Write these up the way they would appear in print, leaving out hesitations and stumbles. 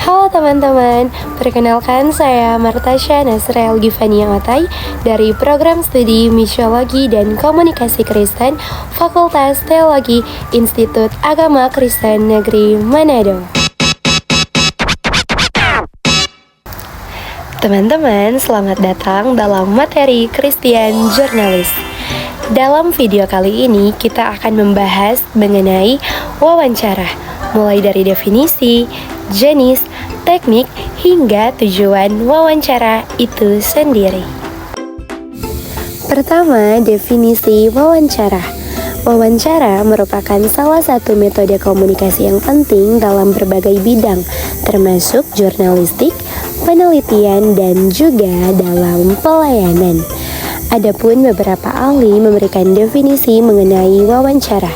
Halo teman-teman, perkenalkan saya Martasya Nasrel Givania Otai dari Program Studi Misiologi dan Komunikasi Kristen Fakultas Teologi Institut Agama Kristen Negeri Manado. Teman-teman, selamat datang dalam materi Christian Journalist. Dalam video kali ini kita akan membahas mengenai wawancara, mulai dari definisi, jenis, teknik, hingga tujuan wawancara itu sendiri. Pertama, definisi wawancara. Wawancara merupakan salah satu metode komunikasi yang penting dalam berbagai bidang, termasuk jurnalistik, penelitian, dan juga dalam pelayanan. Adapun beberapa ahli memberikan definisi mengenai wawancara.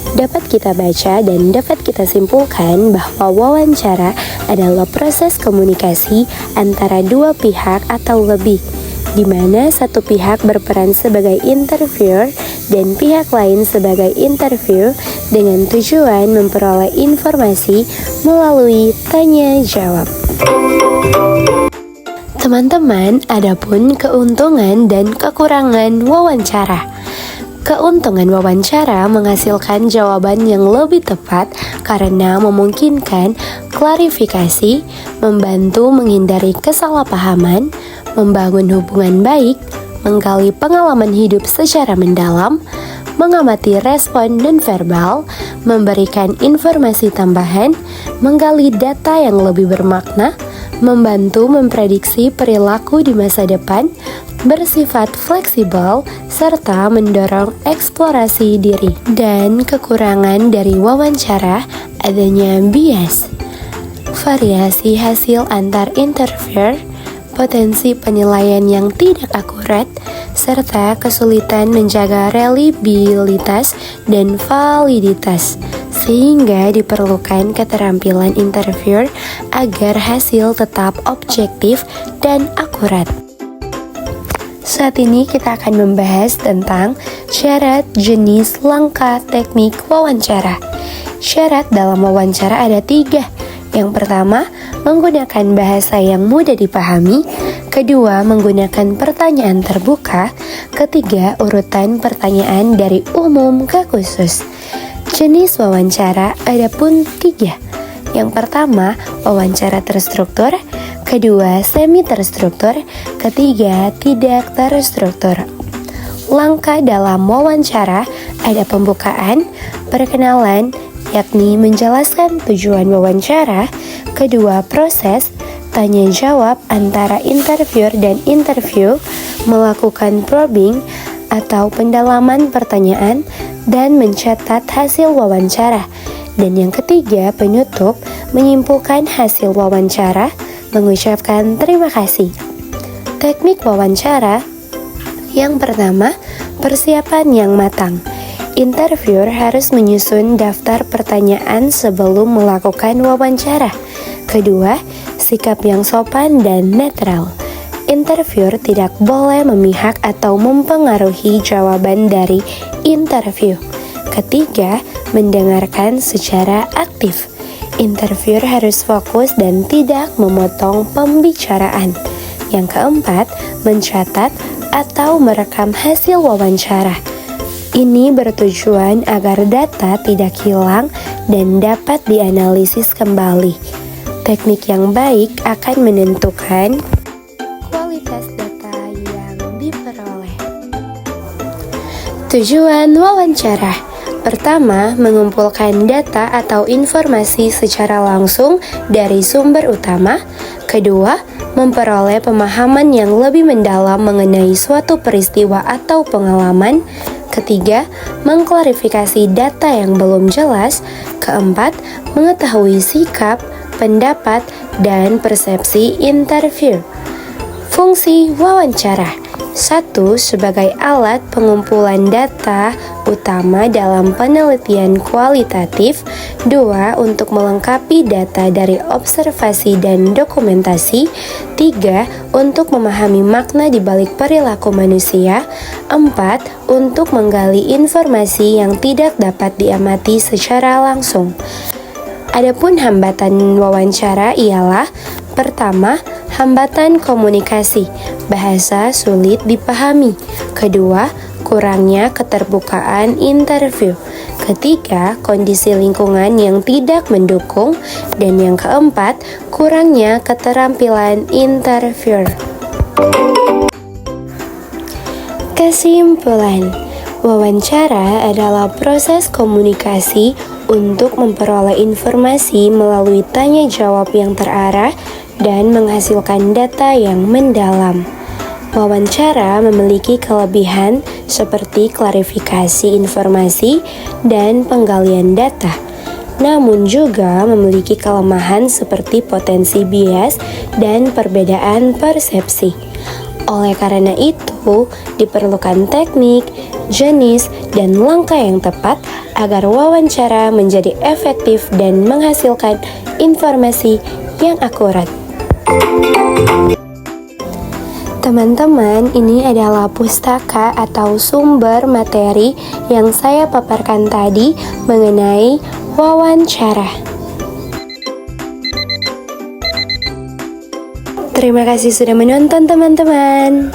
Dapat kita baca dan dapat kita simpulkan bahwa wawancara adalah proses komunikasi antara dua pihak atau lebih, di mana satu pihak berperan sebagai interviewer dan pihak lain sebagai interview dengan tujuan memperoleh informasi melalui tanya jawab. Teman-teman, adapun keuntungan dan kekurangan wawancara. Keuntungan wawancara menghasilkan jawaban yang lebih tepat karena memungkinkan klarifikasi, membantu menghindari kesalahpahaman, membangun hubungan baik, menggali pengalaman hidup secara mendalam, mengamati respon nonverbal, memberikan informasi tambahan, menggali data yang lebih bermakna, membantu memprediksi perilaku di masa depan, bersifat fleksibel, serta mendorong eksplorasi diri. Dan kekurangan dari wawancara adanya bias, variasi hasil antar interviewer, potensi penilaian yang tidak akurat, serta kesulitan menjaga reliabilitas dan validitas, sehingga diperlukan keterampilan interviewer agar hasil tetap objektif dan akurat. Saat ini kita akan membahas tentang syarat, jenis, langkah, teknik wawancara. Syarat dalam wawancara ada 3. Yang pertama, menggunakan bahasa yang mudah dipahami. Kedua, menggunakan pertanyaan terbuka. Ketiga, urutan pertanyaan dari umum ke khusus. Jenis wawancara ada pun 3. Yang pertama, wawancara terstruktur. Kedua, semi terstruktur. Ketiga, tidak terstruktur. Langkah dalam wawancara ada pembukaan, perkenalan, yakni menjelaskan tujuan wawancara. Kedua, proses, tanya jawab antara interviewer dan interview, melakukan probing atau pendalaman pertanyaan, dan mencatat hasil wawancara. Dan yang ketiga, penutup, menyimpulkan hasil wawancara, mengucapkan terima kasih. Teknik wawancara. Yang pertama, persiapan yang matang. Interviewer harus menyusun daftar pertanyaan sebelum melakukan wawancara. Kedua, sikap yang sopan dan netral. Interviewer tidak boleh memihak atau mempengaruhi jawaban dari interview. Ketiga, mendengarkan secara aktif. Interviewer harus fokus dan tidak memotong pembicaraan. Yang keempat, mencatat atau merekam hasil wawancara. Ini bertujuan agar data tidak hilang dan dapat dianalisis kembali. Teknik yang baik akan menentukan kualitas data yang diperoleh. Tujuan wawancara. Pertama, mengumpulkan data atau informasi secara langsung dari sumber utama. Kedua, memperoleh pemahaman yang lebih mendalam mengenai suatu peristiwa atau pengalaman. Ketiga, mengklarifikasi data yang belum jelas. Keempat, mengetahui sikap, pendapat, dan persepsi interview. Fungsi wawancara. 1. Sebagai alat pengumpulan data utama dalam penelitian kualitatif. 2. Untuk melengkapi data dari observasi dan dokumentasi. 3. Untuk memahami makna di balik perilaku manusia. 4. Untuk menggali informasi yang tidak dapat diamati secara langsung. Adapun hambatan wawancara ialah: pertama, hambatan komunikasi, bahasa sulit dipahami. Kedua, kurangnya keterbukaan interview. Ketiga, kondisi lingkungan yang tidak mendukung. Dan yang keempat, kurangnya keterampilan interviewer. Kesimpulan, wawancara adalah proses komunikasi untuk memperoleh informasi melalui tanya jawab yang terarah dan menghasilkan data yang mendalam. Wawancara memiliki kelebihan seperti klarifikasi informasi dan penggalian data, namun juga memiliki kelemahan seperti potensi bias dan perbedaan persepsi. Oleh karena itu, diperlukan teknik, jenis, dan langkah yang tepat agar wawancara menjadi efektif dan menghasilkan informasi yang akurat. Teman-teman, ini adalah pustaka atau sumber materi yang saya paparkan tadi mengenai wawancara. Terima kasih sudah menonton, teman-teman.